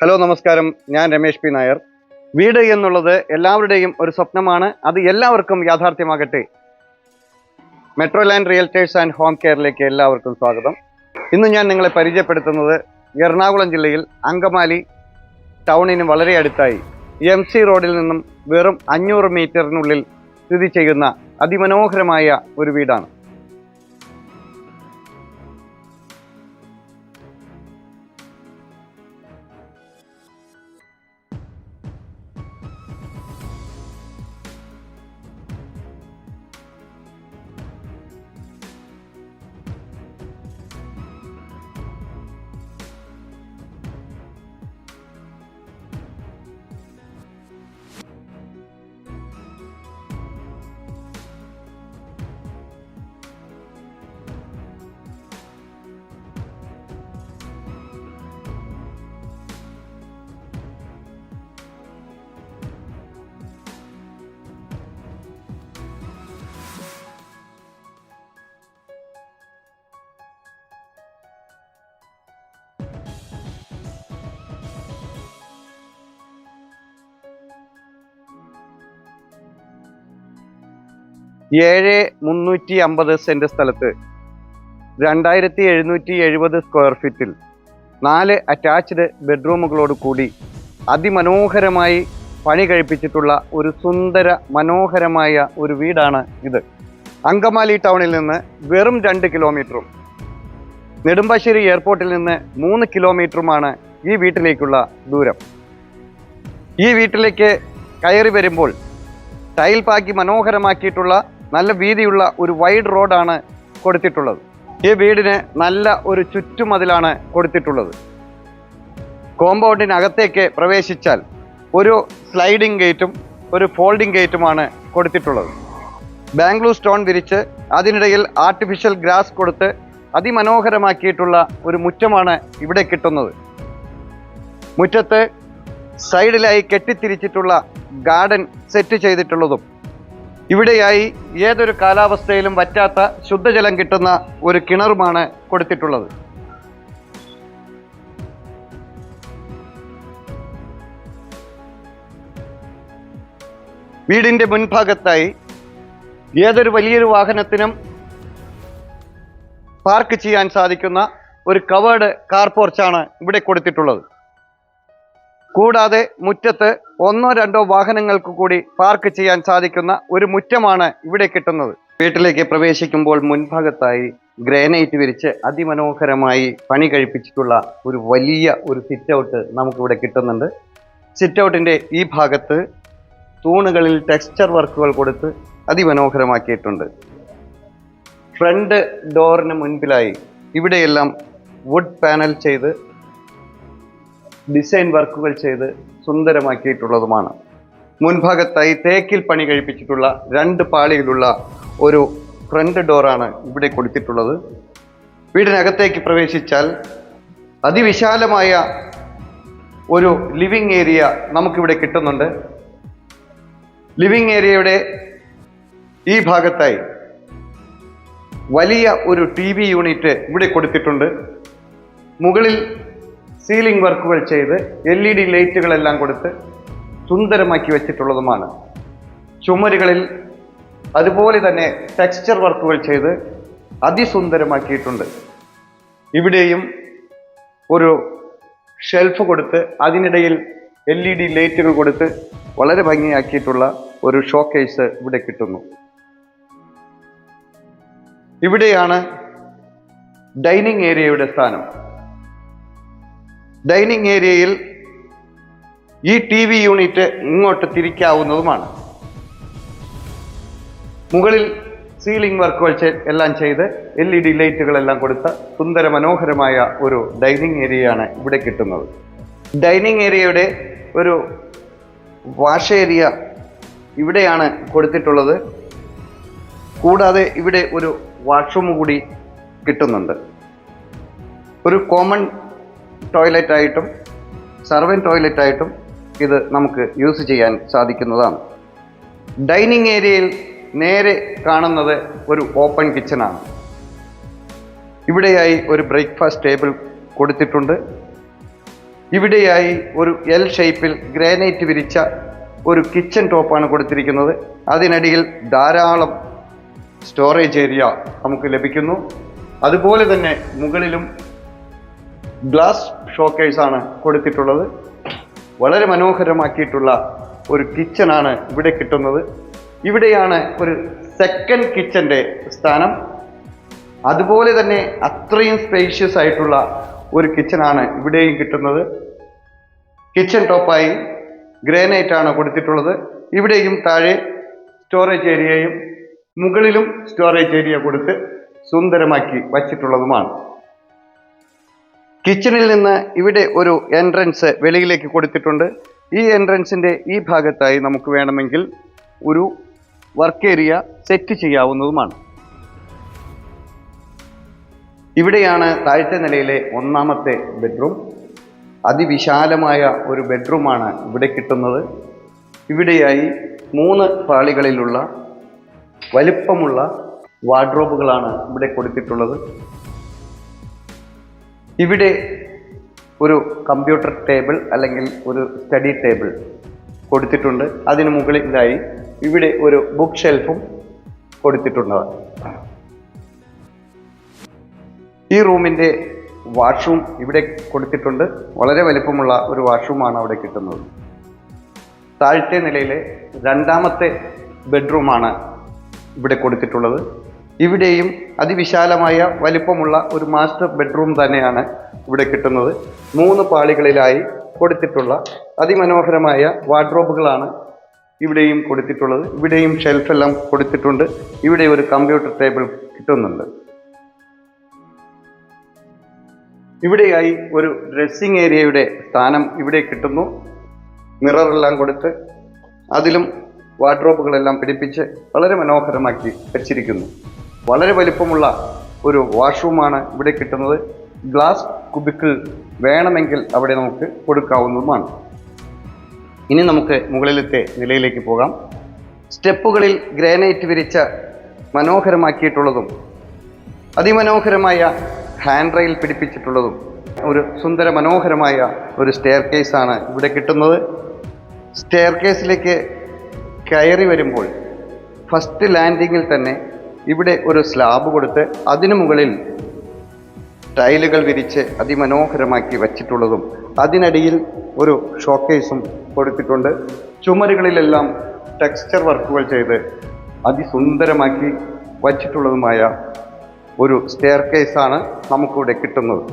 Hello നമസ്കാരം, ഞാൻ Ramesh P Nair. വീട് എന്നുള്ളത് എല്ലാവരുടെയും ഒരു സ്വപ്നമാണ്. അത് എല്ലാവർക്കും യാഥാർത്ഥ്യമാകട്ടെ. Metro land realtors and home കെയറിലേക്ക് എല്ലാവർക്കും സ്വാഗതം. ഇന്ന് ഞാൻ നിങ്ങളെ പരിചയപ്പെടുത്തുന്നത് എറണാകുളം ജില്ലയിൽ അങ്കമാലി ടൗണിന് വളരെ അടുത്തായി MC റോഡിൽ നിന്നും വെറും 500 മീറ്ററിനുള്ളിൽ സ്ഥിതി ചെയ്യുന്ന അതിമനോഹരമായ ഒരു വീടാണ്. ഏഴ് 350 സെന്റ് സ്ഥലത്ത് 2770 സ്ക്വയർ ഫീറ്റിൽ 4 അറ്റാച്ച്ഡ് ബെഡ്റൂമുകളോട് കൂടി അതിമനോഹരമായി പണി കഴിപ്പിച്ചിട്ടുള്ള ഒരു സുന്ദര മനോഹരമായ ഒരു വീടാണ് ഇത്. അങ്കമാലി ടൗണിൽ നിന്ന് വെറും 2 കിലോമീറ്ററും നെടുമ്പാശ്ശേരി എയർപോർട്ടിൽ നിന്ന് 3 കിലോമീറ്ററുമാണ് ഈ വീട്ടിലേക്കുള്ള ദൂരം. ഈ വീട്ടിലേക്ക് കയറി വരുമ്പോൾ ടൈൽ പാക്കി മനോഹരമാക്കിയിട്ടുള്ള നല്ല വീതിയുള്ള ഒരു വൈഡ് റോഡാണ് കൊടുത്തിട്ടുള്ളത്. ഈ വീടിന് നല്ല ഒരു ചുറ്റുമതിലാണ് കൊടുത്തിട്ടുള്ളത്. കോമ്പൗണ്ടിനകത്തേക്ക് പ്രവേശിച്ചാൽ ഒരു സ്ലൈഡിംഗ് ഗേറ്റും ഒരു ഫോൾഡിംഗ് ഗേറ്റുമാണ് കൊടുത്തിട്ടുള്ളത്. ബാംഗ്ലൂർ സ്റ്റോൺ വിരിച്ച് അതിനിടയിൽ ആർട്ടിഫിഷ്യൽ ഗ്രാസ് കൊടുത്ത് അതിമനോഹരമാക്കിയിട്ടുള്ള ഒരു മുറ്റമാണ് ഇവിടെ കിട്ടുന്നത്. മുറ്റത്ത് സൈഡിലായി കെട്ടിത്തിരിച്ചിട്ടുള്ള ഗാർഡൻ സെറ്റ് ചെയ്തിട്ടുള്ളതും ഇവിടെയായി ഏതൊരു കാലാവസ്ഥയിലും വറ്റാത്ത ശുദ്ധജലം കിട്ടുന്ന ഒരു കിണറുമാണ് കൊടുത്തിട്ടുള്ളത്. വീടിന്റെ മുൻഭാഗത്തായി ഏതൊരു വലിയൊരു വാഹനത്തിനും പാർക്ക് ചെയ്യാൻ സാധിക്കുന്ന ഒരു കവേർഡ് കാർ പോർച്ചാണ് ഇവിടെ കൊടുത്തിട്ടുള്ളത്. കൂടാതെ മുറ്റത്ത് 1-2 വാഹനങ്ങൾക്ക് കൂടി പാർക്ക് ചെയ്യാൻ സാധിക്കുന്ന ഒരു മുറ്റമാണ് ഇവിടെ കിട്ടുന്നത്. വീട്ടിലേക്ക് പ്രവേശിക്കുമ്പോൾ മുൻഭാഗത്തായി ഗ്രാനൈറ്റ് വിരിച്ച് അതിമനോഹരമായി പണി കഴിപ്പിച്ചിട്ടുള്ള ഒരു വലിയ ഒരു സിറ്റ് ഔട്ട് നമുക്കിവിടെ കിട്ടുന്നുണ്ട്. സിറ്റ് ഔട്ടിൻ്റെ ഈ ഭാഗത്ത് തൂണുകളിൽ ടെക്സ്ചർ വർക്കുകൾ കൊടുത്ത് അതിമനോഹരമാക്കിയിട്ടുണ്ട്. ഫ്രണ്ട് ഡോറിന് മുൻപിലായി ഇവിടെയെല്ലാം വുഡ് പാനൽ ചെയ്ത് ഡിസൈൻ വർക്കുകൾ ചെയ്ത് സുന്ദരമാക്കിയിട്ടുള്ളതുമാണ്. മുൻഭാഗത്തായി തേക്കിൽ പണി കഴിപ്പിച്ചിട്ടുള്ള 2 പാളിയിലുള്ള ഒരു ഫ്രണ്ട് ഡോറാണ് ഇവിടെ കൊടുത്തിട്ടുള്ളത്. വീടിനകത്തേക്ക് പ്രവേശിച്ചാൽ അതിവിശാലമായ ഒരു ലിവിംഗ് ഏരിയ നമുക്കിവിടെ കിട്ടുന്നുണ്ട്. ലിവിംഗ് ഏരിയയുടെ ഈ ഭാഗത്തായി വലിയ ഒരു TV യൂണിറ്റ് ഇവിടെ കൊടുത്തിട്ടുണ്ട്. മുകളിൽ സീലിംഗ് വർക്കുകൾ ചെയ്ത് LED ലൈറ്റുകളെല്ലാം കൊടുത്ത് സുന്ദരമാക്കി വെച്ചിട്ടുള്ളതുമാണ്. ചുമരുകളിൽ അതുപോലെ തന്നെ ടെക്സ്ചർ വർക്കുകൾ ചെയ്ത് അതിസുന്ദരമാക്കിയിട്ടുണ്ട്. ഇവിടെയും ഒരു ഷെൽഫ് കൊടുത്ത് അതിനിടയിൽ LED ലൈറ്റുകൾ കൊടുത്ത് വളരെ ഭംഗിയാക്കിയിട്ടുള്ള ഒരു ഷോക്കേസ് ഇവിടെ കിട്ടുന്നു. ഇവിടെയാണ് ഡൈനിങ് ഏരിയയുടെ സ്ഥാനം. ഡൈനിങ് ഏരിയയിൽ ഈ TV യൂണിറ്റ് ഇങ്ങോട്ട് തിരിക്കാവുന്നതുമാണ്. മുകളിൽ സീലിംഗ് വർക്കുകൾ എല്ലാം ചെയ്ത് LED ലൈറ്റുകളെല്ലാം കൊടുത്ത സുന്ദര മനോഹരമായ ഒരു ഡൈനിങ് ഏരിയയാണ് ഇവിടെ കിട്ടുന്നത്. ഡൈനിങ് ഏരിയയുടെ ഒരു വാഷ് ഏരിയ ഇവിടെയാണ് കൊടുത്തിട്ടുള്ളത്. കൂടാതെ ഇവിടെ ഒരു വാഷ്റൂം കൂടി കിട്ടുന്നുണ്ട്. ഒരു കോമൺ ടോയ്ലറ്റായിട്ടും സർവൻറ്റ് ടോയ്ലറ്റായിട്ടും ഇത് നമുക്ക് യൂസ് ചെയ്യാൻ സാധിക്കുന്നതാണ്. ഡൈനിങ് ഏരിയയിൽ നേരെ കാണുന്നത് ഒരു ഓപ്പൺ കിച്ചണാണ്. ഇവിടെയായി ഒരു ബ്രേക്ക്ഫാസ്റ്റ് ടേബിൾ കൊടുത്തിട്ടുണ്ട്. ഇവിടെയായി ഒരു എൽ ഷേപ്പിൽ ഗ്രാനൈറ്റ് വിരിച്ച ഒരു കിച്ചൺ ടോപ്പാണ് കൊടുത്തിരിക്കുന്നത്. അതിനടിയിൽ ധാരാളം സ്റ്റോറേജ് ഏരിയ നമുക്ക് ലഭിക്കുന്നു. അതുപോലെ തന്നെ മുകളിലും ഗ്ലാസ് ഷോക്കേഴ്സാണ് കൊടുത്തിട്ടുള്ളത്. വളരെ മനോഹരമാക്കിയിട്ടുള്ള ഒരു കിച്ചണാണ് ഇവിടെ കിട്ടുന്നത്. ഇവിടെയാണ് ഒരു സെക്കൻഡ് കിച്ചൻ്റെ സ്ഥാനം. അതുപോലെ തന്നെ അത്രയും സ്പേഷ്യസ് ആയിട്ടുള്ള ഒരു കിച്ചണാണ് ഇവിടെയും കിട്ടുന്നത്. കിച്ചൺ ടോപ്പായി ഗ്രാനൈറ്റ് ആണ് കൊടുത്തിട്ടുള്ളത്. ഇവിടെയും താഴെ സ്റ്റോറേജ് ഏരിയയും മുകളിലും സ്റ്റോറേജ് ഏരിയ കൊടുത്ത് സുന്ദരമാക്കി വച്ചിട്ടുള്ളതുമാണ്. കിച്ചണിൽ നിന്ന് ഇവിടെ ഒരു എൻട്രൻസ് വെളിയിലേക്ക് കൊടുത്തിട്ടുണ്ട്. ഈ എൻട്രൻസിൻ്റെ ഈ ഭാഗത്തായി നമുക്ക് വേണമെങ്കിൽ ഒരു വർക്ക് ഏരിയ സെറ്റ് ചെയ്യാവുന്നതുമാണ്. ഇവിടെയാണ് താഴത്തെ നിലയിലെ ഒന്നാമത്തെ ബെഡ്റൂം. അതിവിശാലമായ ഒരു ബെഡ്റൂമാണ് ഇവിടെ കിട്ടുന്നത്. ഇവിടെയായി 3 പാളികളിലുള്ള വലിപ്പമുള്ള വാർഡ്രോബുകളാണ് ഇവിടെ കൊടുത്തിട്ടുള്ളത്. ഇവിടെ ഒരു കമ്പ്യൂട്ടർ ടേബിൾ അല്ലെങ്കിൽ ഒരു സ്റ്റഡി ടേബിൾ കൊടുത്തിട്ടുണ്ട്. അതിന് മുകളിലായി ഇവിടെ ഒരു ബുക്ക് ഷെൽഫും കൊടുത്തിട്ടുണ്ട്. ഈ റൂമിൻ്റെ വാഷ്റൂം ഇവിടെ കൊടുത്തിട്ടുണ്ട്. വളരെ വലിപ്പമുള്ള ഒരു വാഷ്റൂമാണ് അവിടെ കിട്ടുന്നത്. താഴത്തെ നിലയിലെ രണ്ടാമത്തെ ബെഡ്റൂമാണ് ഇവിടെ കൊടുത്തിട്ടുള്ളത്. ഇവിടെയും അതിവിശാലമായ വലിപ്പമുള്ള ഒരു മാസ്റ്റർ ബെഡ്റൂം തന്നെയാണ് ഇവിടെ കിട്ടുന്നത്. 3 പാളികളിലായി കൊടുത്തിട്ടുള്ള അതിമനോഹരമായ വാർഡ്രോബുകളാണ് ഇവിടെയും കൊടുത്തിട്ടുള്ളത്. ഇവിടെയും ഷെൽഫെല്ലാം കൊടുത്തിട്ടുണ്ട്. ഇവിടെ ഒരു കമ്പ്യൂട്ടർ ടേബിൾ കിട്ടുന്നുണ്ട്. ഇവിടെയായി ഒരു ഡ്രസ്സിംഗ് ഏരിയയുടെ സ്ഥാനം ഇവിടെ കിട്ടുന്നു. മിററെല്ലാം കൊടുത്ത് അതിലും വാർഡ്രോബുകളെല്ലാം പിടിപ്പിച്ച് വളരെ മനോഹരമാക്കി വെച്ചിരിക്കുന്നു. വളരെ വലിപ്പമുള്ള ഒരു വാഷ്റൂമാണ് ഇവിടെ കിട്ടുന്നത്. ഗ്ലാസ് കുബിക്കിൾ വേണമെങ്കിൽ അവിടെ നമുക്ക് കൊടുക്കാവുന്നതുമാണ്. ഇനി നമുക്ക് മുകളിലത്തെ നിലയിലേക്ക് പോകാം. സ്റ്റെപ്പുകളിൽ ഗ്രാനൈറ്റ് വിരിച്ച മനോഹരമാക്കിയിട്ടുള്ളതും അതിമനോഹരമായ ഹാൻഡ് റെയിൽ പിടിപ്പിച്ചിട്ടുള്ളതും ഒരു സുന്ദര മനോഹരമായ ഒരു സ്റ്റെയർ കേസാണ് ഇവിടെ കിട്ടുന്നത്. സ്റ്റെയർ കേസിലേക്ക് കയറി വരുമ്പോൾ ഫസ്റ്റ് ലാൻഡിങ്ങിൽ തന്നെ ഇവിടെ ഒരു സ്ലാബ് കൊടുത്ത് അതിനു മുകളിൽ ടൈലുകൾ വിരിച്ച് അതിമനോഹരമാക്കി വച്ചിട്ടുള്ളതും അതിനടിയിൽ ഒരു ഷോക്കേസും കൊടുത്തിട്ടുണ്ട്. ചുമരുകളിലെല്ലാം ടെക്സ്ചർ വർക്കുകൾ ചെയ്ത് അതിസുന്ദരമാക്കി വച്ചിട്ടുള്ളതുമായ ഒരു സ്റ്റെയർ കേസാണ് നമുക്കിവിടെ കിട്ടുന്നത്.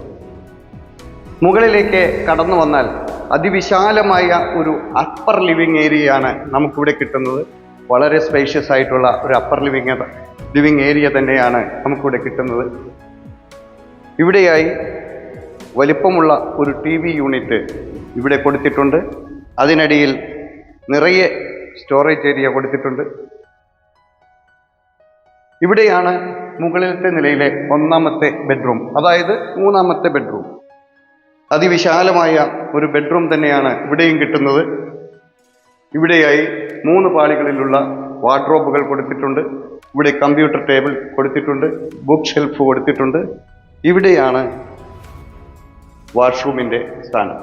മുകളിലേക്ക് കടന്നു വന്നാൽ അതിവിശാലമായ ഒരു അപ്പർ ലിവിങ് ഏരിയയാണ് നമുക്കിവിടെ കിട്ടുന്നത്. വളരെ സ്പേഷ്യസ് ആയിട്ടുള്ള ഒരു അപ്പർ ലിവിങ് ഏരിയ തന്നെയാണ് നമുക്കിവിടെ കിട്ടുന്നത്. ഇവിടെയായി വലിപ്പമുള്ള ഒരു TV യൂണിറ്റ് ഇവിടെ കൊടുത്തിട്ടുണ്ട്. അതിനടിയിൽ നിറയെ സ്റ്റോറേജ് ഏരിയ കൊടുത്തിട്ടുണ്ട്. ഇവിടെയാണ് മുകളിലത്തെ നിലയിലെ ഒന്നാമത്തെ ബെഡ്റൂം, അതായത് 3ാമത്തെ ബെഡ്റൂം. അതിവിശാലമായ ഒരു ബെഡ്റൂം തന്നെയാണ് ഇവിടെയും കിട്ടുന്നത്. ഇവിടെയായി 3 പാളികളിലുള്ള വാർഡ്രോബുകൾ കൊടുത്തിട്ടുണ്ട്. ഇവിടെ കമ്പ്യൂട്ടർ ടേബിൾ കൊടുത്തിട്ടുണ്ട്. ബുക്ക് ഷെൽഫ് കൊടുത്തിട്ടുണ്ട്. ഇവിടെയാണ് വാഷ്റൂമിൻ്റെ സ്ഥാനം.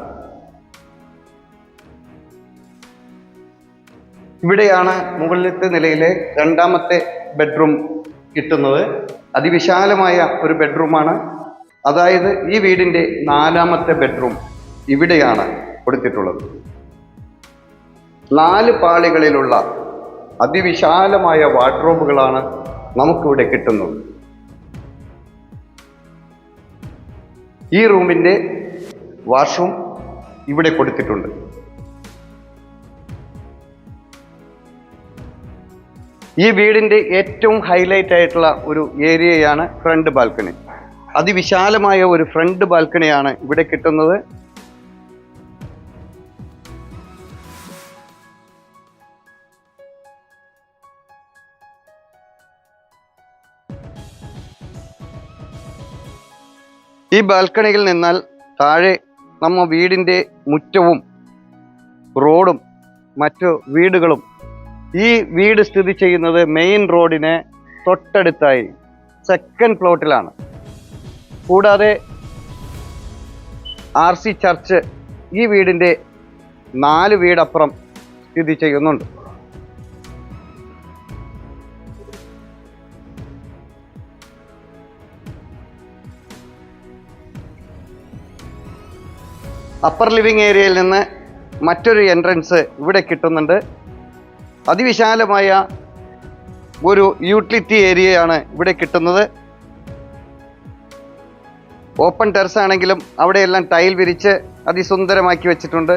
ഇവിടെയാണ് മുകളിലത്തെ നിലയിലെ 2ാമത്തെ ബെഡ്റൂം കിട്ടുന്നത്. അതിവിശാലമായ ഒരു ബെഡ്റൂമാണ്. അതായത് ഈ വീടിൻ്റെ 4ാമത്തെ ബെഡ്റൂം ഇവിടെയാണ് കൊടുത്തിട്ടുള്ളത്. 4 പാളികളിലുള്ള അതിവിശാലമായ വാർഡ്രോബുകളാണ് നമുക്കിവിടെ കിട്ടുന്നത്. ഈ റൂമിൻ്റെ വാഷ്റൂം ഇവിടെ കൊടുത്തിട്ടുണ്ട്. ഈ വീടിൻ്റെ ഏറ്റവും ഹൈലൈറ്റ് ആയിട്ടുള്ള ഒരു ഏരിയയാണ് ഫ്രണ്ട് ബാൽക്കണി. അതിവിശാലമായ ഒരു ഫ്രണ്ട് ബാൽക്കണിയാണ് ഇവിടെ കിട്ടുന്നത്. ഈ ബാൽക്കണിയിൽ നിന്നാൽ താഴെ നമ്മ വീടിൻ്റെ മുറ്റവും റോഡും മറ്റു വീടുകളും. ഈ വീട് സ്ഥിതി ചെയ്യുന്നത് മെയിൻ റോഡിന് തൊട്ടടുത്തായി സെക്കൻഡ് പ്ലോട്ടിലാണ്. കൂടാതെ RC ചർച്ച് ഈ വീടിൻ്റെ 4 വീടപ്പുറം സ്ഥിതി ചെയ്യുന്നുണ്ട്. അപ്പർ ലിവിംഗ് ഏരിയയിൽ നിന്ന് മറ്റൊരു എൻട്രൻസ് ഇവിടെ കിട്ടുന്നുണ്ട്. അതിവിശാലമായ ഒരു യൂട്ടിലിറ്റി ഏരിയയാണ് ഇവിടെ കിട്ടുന്നത്. ഓപ്പൺ ടെറസ് ആണെങ്കിലും അവിടെയെല്ലാം ടൈൽ വിരിച്ച് അതിസുന്ദരമാക്കി വെച്ചിട്ടുണ്ട്.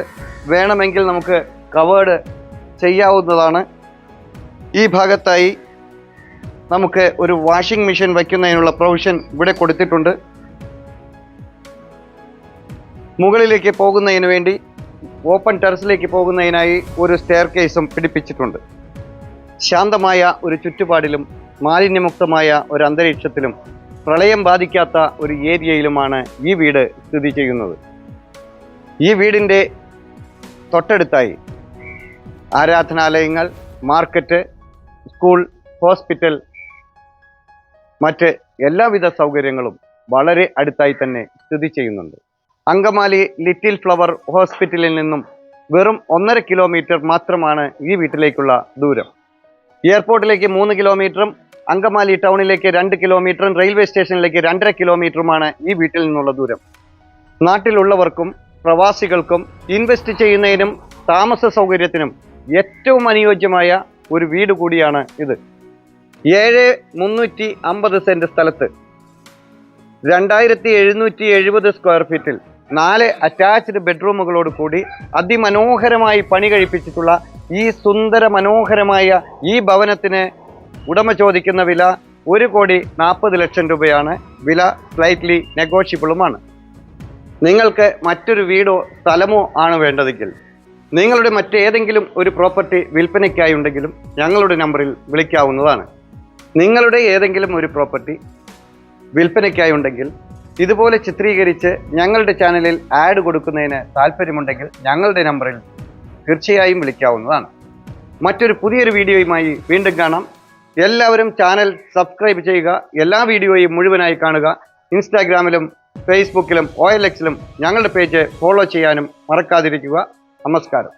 വേണമെങ്കിൽ നമുക്ക് കവേർഡ് ചെയ്യാവുന്നതാണ്. ഈ ഭാഗത്തായി നമുക്ക് ഒരു വാഷിംഗ് മെഷീൻ വയ്ക്കുന്നതിനുള്ള പ്രൊവിഷൻ ഇവിടെ കൊടുത്തിട്ടുണ്ട്. മുകളിലേക്ക് പോകുന്നതിന് വേണ്ടി ഓപ്പൺ ടെറസിലേക്ക് പോകുന്നതിനായി ഒരു സ്റ്റെയർ കേസും പിടിപ്പിച്ചിട്ടുണ്ട്. ശാന്തമായ ഒരു ചുറ്റുപാടിലും മാലിന്യമുക്തമായ ഒരു അന്തരീക്ഷത്തിലും പ്രളയം ബാധിക്കാത്ത ഒരു ഏരിയയിലുമാണ് ഈ വീട് സ്ഥിതി ചെയ്യുന്നത്. ഈ വീടിൻ്റെ തൊട്ടടുത്തായി ആരാധനാലയങ്ങൾ, മാർക്കറ്റ്, സ്കൂൾ, ഹോസ്പിറ്റൽ, മറ്റ് എല്ലാവിധ സൗകര്യങ്ങളും വളരെ അടുത്തായി തന്നെ സ്ഥിതി ചെയ്യുന്നുണ്ട്. അങ്കമാലി ലിറ്റിൽ ഫ്ലവർ ഹോസ്പിറ്റലിൽ നിന്നും വെറും 1.5 കിലോമീറ്റർ മാത്രമാണ് ഈ വീട്ടിലേക്കുള്ള ദൂരം. എയർപോർട്ടിലേക്ക് 3 കിലോമീറ്ററും അങ്കമാലി ടൗണിലേക്ക് 2 കിലോമീറ്ററും റെയിൽവേ സ്റ്റേഷനിലേക്ക് 2.5 കിലോമീറ്ററുമാണ് ഈ വീട്ടിൽ നിന്നുള്ള ദൂരം. നാട്ടിലുള്ളവർക്കും പ്രവാസികൾക്കും ഇൻവെസ്റ്റ് ചെയ്യുന്നതിനും താമസ സൗകര്യത്തിനും ഏറ്റവും അനുയോജ്യമായ ഒരു വീട് കൂടിയാണ് ഇത്. 7,350 സെന്റ് സ്ഥലത്ത് 2,770 സ്ക്വയർ ഫീറ്റിൽ 4 അറ്റാച്ച്ഡ് ബെഡ്റൂമുകളോട് കൂടി അതിമനോഹരമായി പണി കഴിപ്പിച്ചിട്ടുള്ള ഈ സുന്ദര മനോഹരമായ ഈ ഭവനത്തിന് ഉടമ ചോദിക്കുന്ന വില 1,40,00,000 രൂപയാണ്. വില സ്ലൈറ്റ്ലി നെഗോഷ്യബിളുമാണ്. നിങ്ങൾക്ക് മറ്റൊരു വീടോ സ്ഥലമോ ആണ് വേണ്ടതെങ്കിൽ നിങ്ങളുടെ മറ്റേതെങ്കിലും ഒരു പ്രോപ്പർട്ടി വിൽപ്പനയ്ക്കായി ഉണ്ടെങ്കിലും ഞങ്ങളുടെ നമ്പറിൽ വിളിക്കാവുന്നതാണ്. നിങ്ങളുടെ ഏതെങ്കിലും ഒരു പ്രോപ്പർട്ടി വിൽപ്പനയ്ക്കായി ഉണ്ടെങ്കിൽ ഇതുപോലെ ചിത്രീകരിച്ച് ഞങ്ങളുടെ ചാനലിൽ ആഡ് കൊടുക്കുന്നതിന് താല്പര്യമുണ്ടെങ്കിൽ ഞങ്ങളുടെ നമ്പറിൽ തീർച്ചയായും വിളിക്കാവുന്നതാണ്. മറ്റൊരു പുതിയൊരു വീഡിയോയുമായി വീണ്ടും കാണാം. എല്ലാവരും ചാനൽ സബ്സ്ക്രൈബ് ചെയ്യുക. എല്ലാ വീഡിയോയും മുഴുവനായി കാണുക. ഇൻസ്റ്റാഗ്രാമിലും ഫേസ്ബുക്കിലും OLX-ലും ഞങ്ങളുടെ പേജ് ഫോളോ ചെയ്യാനും മറക്കാതിരിക്കുക. നമസ്കാരം.